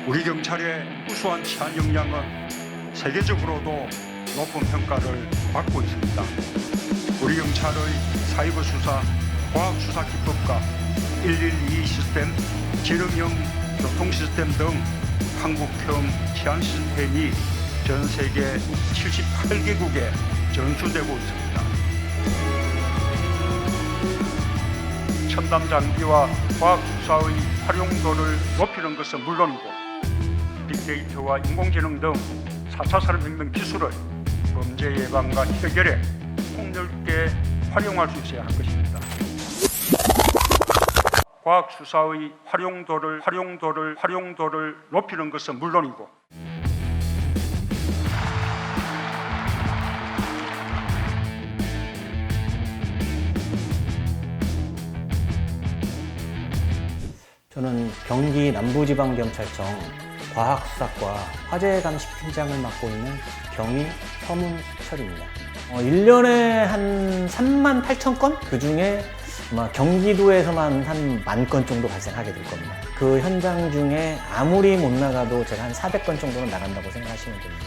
우리 경찰의 우수한 치안 역량은 세계적으로도 높은 평가를 받고 있습니다. 우리 경찰의 사이버 수사, 과학 수사 기법과 112 시스템, 지능형 교통 시스템 등 한국형 치안 시스템이 전 세계 78개국에 전수되고 있습니다. 첨단 장비와 과학 수사의 활용도를 높이는 것은 물론이고 빅데이터와 인공지능 등 4차 산업혁명 기술을 범죄 예방과 해결에 폭넓게 활용할 수 있어야 할 것입니다. 과학 수사의 활용도를 높이는 것은 물론이고 저는 경기 남부지방경찰청 과학수사과 화재감식팀장을 맡고 있는 경위 서문철입니다. 1년에 한 3만 8천 건? 그 중에 아마 경기도에서만 한 10,000건 정도 발생하게 될 겁니다. 그 현장 중에 아무리 못 나가도 제가 한 400건 정도는 나간다고 생각하시면 됩니다.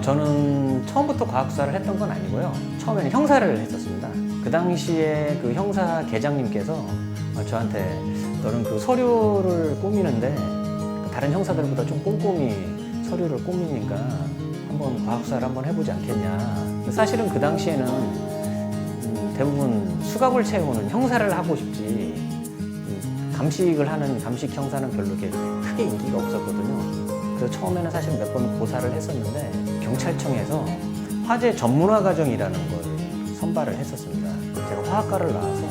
저는 처음부터 과학수사를 했던 건 아니고요. 처음에는 형사를 했었습니다. 그 당시에 그 형사 계장님께서 저한테 너는 그 서류를 꾸미는데 다른 형사들보다 좀 꼼꼼히 서류를 꾸미니까 한번 과학수사를 한번 해보지 않겠냐. 사실은 그 당시에는 대부분 수갑을 채우는 형사를 하고 싶지 감식을 하는 감식 형사는 별로 이렇게 크게 인기가 없었거든요. 그래서 처음에는 사실 몇 번 고사를 했었는데 경찰청에서 화재 전문화 과정이라는 걸 선발을 했었습니다. 제가 화학과를 나와서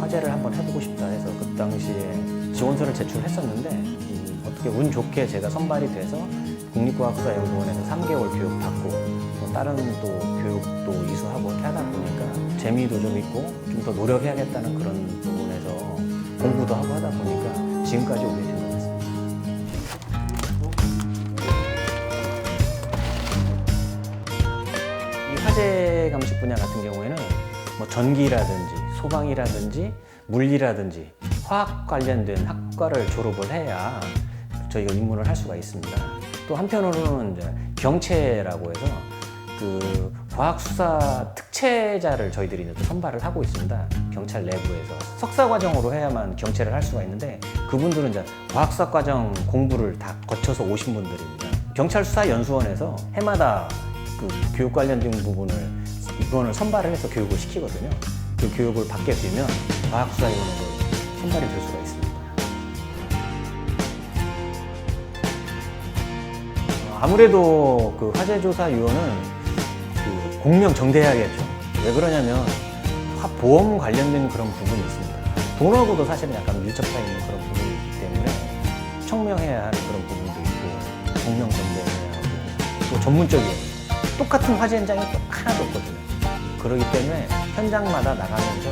화재를 한번 해보고 싶다 해서 그 당시에 지원서를 제출했었는데 어떻게 운 좋게 제가 선발이 돼서 국립과학수사연구원에서 3개월 교육받고 또 다른 또 교육도 이수하고 이렇게 하다 보니까 재미도 좀 있고 좀 더 노력해야겠다는 그런 부분에서 공부도 하고 하다 보니까 지금까지 오게 된 것 같습니다. 이 화재 감식 분야 같은 경우에는 뭐 전기라든지 소방이라든지 물리라든지 화학 관련된 학과를 졸업을 해야 저희가 입문을 할 수가 있습니다. 또 한편으로는 이제 경채라고 해서 그 과학수사 특채자를 저희들이 이제 선발을 하고 있습니다. 경찰 내부에서 석사 과정으로 해야만 경채를 할 수가 있는데 그분들은 이제 과학수사 과정 공부를 다 거쳐서 오신 분들입니다. 경찰수사연수원에서 해마다 그 교육 관련된 부분을 선발을 해서 교육을 시키거든요. 그 교육을 받게 되면 과학수사위원으로 선발이 될 수가 있습니다. 아무래도 그 화재조사위원은 그 공명정대해야겠죠. 왜 그러냐면 보험 관련된 그런 부분이 있습니다. 돈하고도 사실은 약간 밀접해 있는 그런 부분이 있기 때문에 청명해야 하는 그런 부분도 있고 공명정대해야 하고 또 전문적이에요. 똑같은 화재 현장이 또 하나도 없거든요. 그렇기 때문에 현장마다 나가면서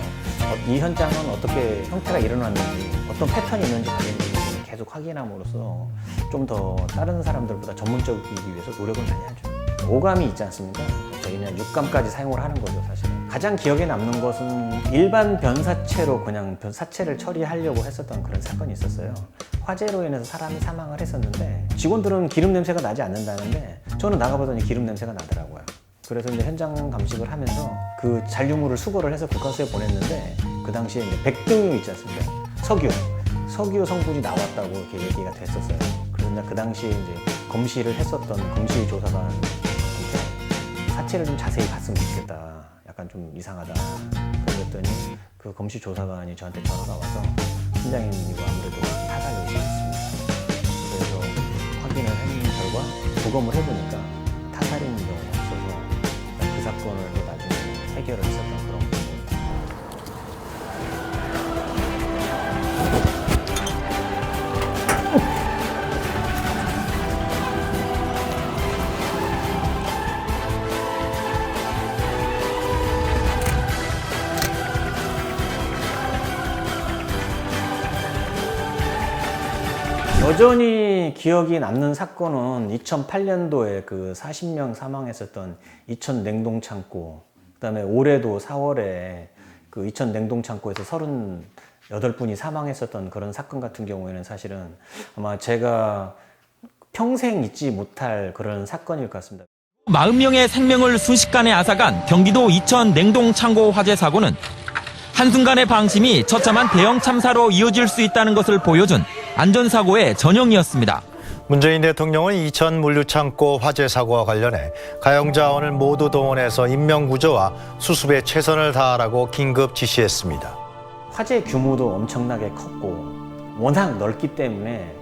이 현장은 어떻게 형태가 일어났는지 어떤 패턴이 있는지 관련된 계속 확인함으로써 좀 더 다른 사람들보다 전문적이기 위해서 노력을 많이 하죠. 오감이 있지 않습니까? 저희는 육감까지 사용을 하는 거죠, 사실. 가장 기억에 남는 것은 일반 변사체로 그냥 사체를 처리하려고 했었던 그런 사건이 있었어요. 화재로 인해서 사람이 사망을 했었는데 직원들은 기름 냄새가 나지 않는다는데 저는 나가보더니 기름 냄새가 나더라고요. 그래서 이제 현장 감식을 하면서 그 잔류물을 수거를 해서 국가수에 보냈는데 그 당시에 이제 백등유 있지 않습니까? 석유 성분이 나왔다고 이렇게 얘기가 됐었어요. 그래서 이제 그 당시에 이제 검시를 했었던 검시조사관한테 사체를 좀 자세히 봤으면 좋겠다. 약간 좀 이상하다. 그랬더니 그 검시조사관이 저한테 전화가 와서 팀장님이고 아무래도 타살이 있습니다. 그래서 확인을 한 결과 부검을 해보니까 타살인 경우가 없어서 그 사건을 나중에 해결을 했었던 그런 부분. 여전히 기억이 남는 사건은 2008년도에 그 40명 사망했었던 이천 냉동창고, 그다음에 올해도 4월에 그 이천 냉동창고에서 38분이 사망했었던 그런 사건 같은 경우에는 사실은 아마 제가 평생 잊지 못할 그런 사건일 것 같습니다. 40명의 생명을 순식간에 앗아간 경기도 이천 냉동창고 화재 사고는 한순간의 방심이 처참한 대형 참사로 이어질 수 있다는 것을 보여준 안전사고의 전형이었습니다. 문재인 대통령은 이천 물류창고 화재 사고와 관련해 가용자원을 모두 동원해서 인명구조와 수습에 최선을 다하라고 긴급 지시했습니다. 화재 규모도 엄청나게 컸고 워낙 넓기 때문에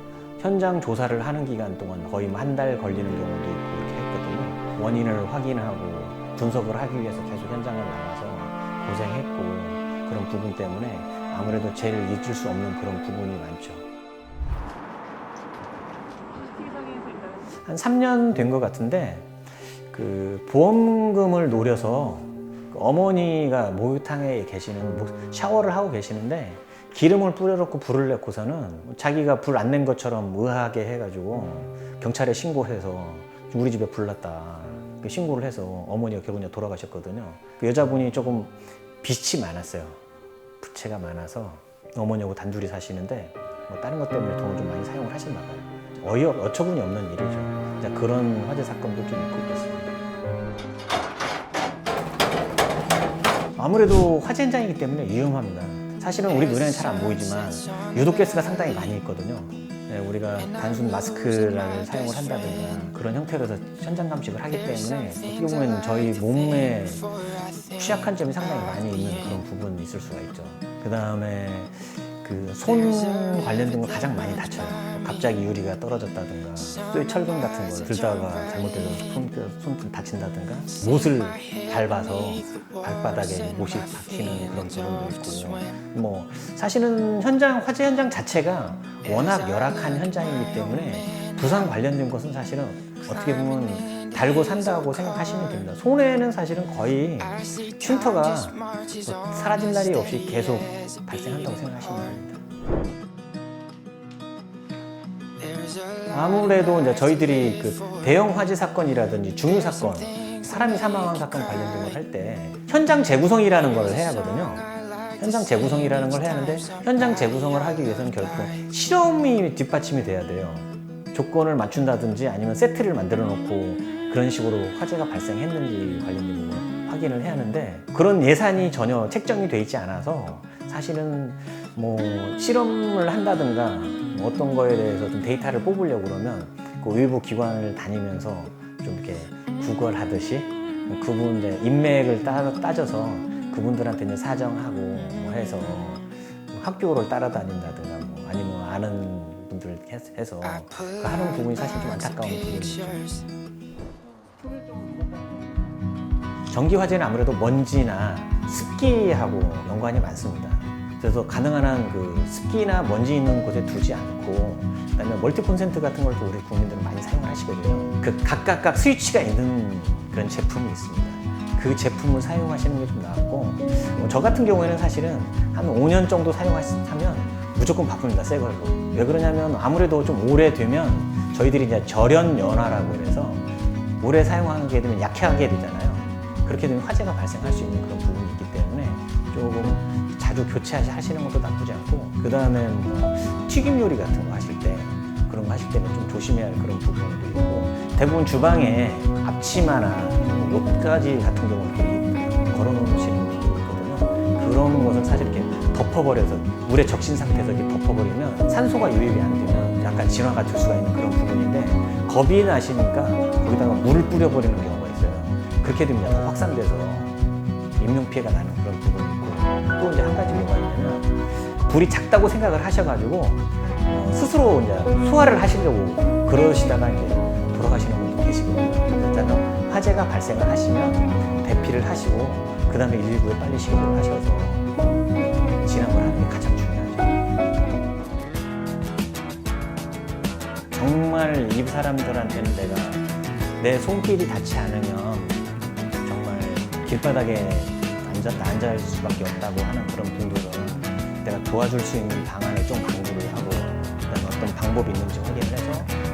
현장 조사를 하는 기간 동안 거의 한 달 걸리는 경우도 있고 이렇게 했거든요. 원인을 확인하고 분석을 하기 위해서 계속 현장을 나가서 고생했고, 그런 부분 때문에 아무래도 제일 잊을 수 없는 그런 부분이 많죠. 한 3년 된 것 같은데 그 보험금을 노려서 그 어머니가 목욕탕에 계시는 샤워를 하고 계시는데 기름을 뿌려놓고 불을 내고서는 자기가 불 안 낸 것처럼 의아하게 해가지고 경찰에 신고해서 우리 집에 불 났다 신고를 해서 어머니가 결국에 돌아가셨거든요. 그 여자분이 조금 빚이 많았어요. 부채가 많아서 어머니하고 단둘이 사시는데 뭐 다른 것 때문에 돈을 좀 많이 사용을 하셨나 봐요. 어처구니 없는 일이죠. 이제 그런 화재 사건도 좀 있고 그렇습니다. 아무래도 화재 현장이기 때문에 위험합니다. 사실은 우리 눈에는 잘 안 보이지만 유독가스가 상당히 많이 있거든요. 네, 우리가 단순 마스크를 사용을 한다든가 그런 형태로 해서 현장 감식을 하기 때문에 어떻게 보면 저희 몸에 취약한 점이 상당히 많이 있는 그런 부분이 있을 수가 있죠. 그 다음에 그 손 관련된 거 가장 많이 다쳐요. 갑자기 유리가 떨어졌다든가 철근 같은 거 들다가 잘못돼서 손 다친다든가 못을 밟아서 발바닥에 못이 박히는 그런 부분도 있고, 뭐 사실은 화재 현장 자체가 워낙 열악한 현장이기 때문에 부상 관련된 것은 사실은 어떻게 보면 달고 산다고 생각하시면 됩니다. 손해는 사실은 거의 흉터가 사라질 날이 없이 계속 발생한다고 생각하시면 됩니다. 아무래도 이제 저희들이 그 대형 화재 사건이라든지 중유 사건, 사람이 사망한 사건 관련된 걸 할 때 현장 재구성이라는 걸 해야 하거든요. 현장 재구성이라는 걸 해야 하는데 현장 재구성을 하기 위해서는 결국 실험이 뒷받침이 돼야 돼요. 조건을 맞춘다든지 아니면 세트를 만들어 놓고 그런 식으로 화재가 발생했는지 관련된 부분 확인을 해야 하는데 그런 예산이 전혀 책정이 돼 있지 않아서 사실은 뭐 실험을 한다든가 어떤 거에 대해서 좀 데이터를 뽑으려고 그러면 그 외부 기관을 다니면서 좀 이렇게 구걸하듯이 그분 이제 인맥을 따져서 그분들한테 이제 사정하고 뭐 해서 학교를 따라다닌다든가 뭐 아니면 아는 분들 해서 그 하는 부분이 사실 좀 안타까운 부분이죠. 전기 화재는 아무래도 먼지나 습기하고 연관이 많습니다. 그래서 가능한 한 그 습기나 먼지 있는 곳에 두지 않고, 그다음에 멀티 콘센트 같은 걸 또 우리 국민들은 많이 사용을 하시거든요. 그 각각 스위치가 있는 그런 제품이 있습니다. 그 제품을 사용하시는 게 좀 나았고, 저 같은 경우에는 사실은 한 5년 정도 사용하면 무조건 바꿉니다, 새 걸로. 왜 그러냐면 아무래도 좀 오래되면 저희들이 이제 절연연화라고 해서 오래 사용하게 되면 약하게 되잖아요. 그렇게 되면 화재가 발생할 수 있는 그런 부분이 있기 때문에 조금 자주 교체하시는 것도 나쁘지 않고, 그 다음에 뭐 튀김 요리 같은 거 하실 때 그런 거 하실 때는 좀 조심해야 할 그런 부분도 있고, 대부분 주방에 앞치마나 옷가지 같은 경우는 걸어놓으시는 분도 있거든요. 그런 것을 사실 이렇게 덮어버려서 물에 적신 상태에서 이렇게 덮어버리면 산소가 유입이 안 되면 약간 진화가 될 수가 있는 그런 부분인데, 겁이 나시니까 거기다가 물을 뿌려버리는 경우가 있어요. 그렇게 되면 약간 확산돼서 인명피해가 나는 그런 부분이 있고, 또 이제 한 가지 뭐가 있냐면 불이 작다고 생각을 하셔가지고 스스로 이제 소화를 하시려고 그러시다가 이제 돌아가시는 분도 계시거든요. 일단은 화재가 발생을 하시면 대피를 하시고 그 다음에 119에 빨리 신고를 하셔서 진압을 하는 게 가장 중요하죠. 정말 이 사람들한테는 내가 내 손길이 닿지 않으면 정말 길바닥에 앉아 있을 수밖에 없다고 하는 그런 분들은 내가 도와줄 수 있는 방안을 좀 강구를 하고, 그다음에 어떤 방법이 있는지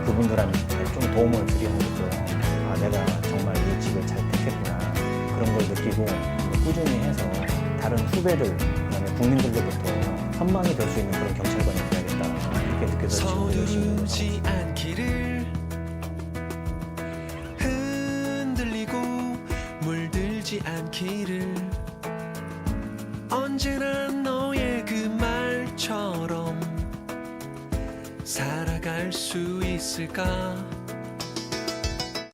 그분들한테 좀 도움을 드리는 것도 아, 내가 정말 이 직을 잘 택했구나 그런 걸 느끼고 꾸준히 해서 다른 후배들 그다음에 국민들로부터 선망이 될 수 있는 그런 경찰관이 돼야겠다 이렇게 느껴서 지금 열심히 서두르지 않기를 흔들리고 물들지 않기를 언제나 너의 그 말처럼 살아갈 수 있을까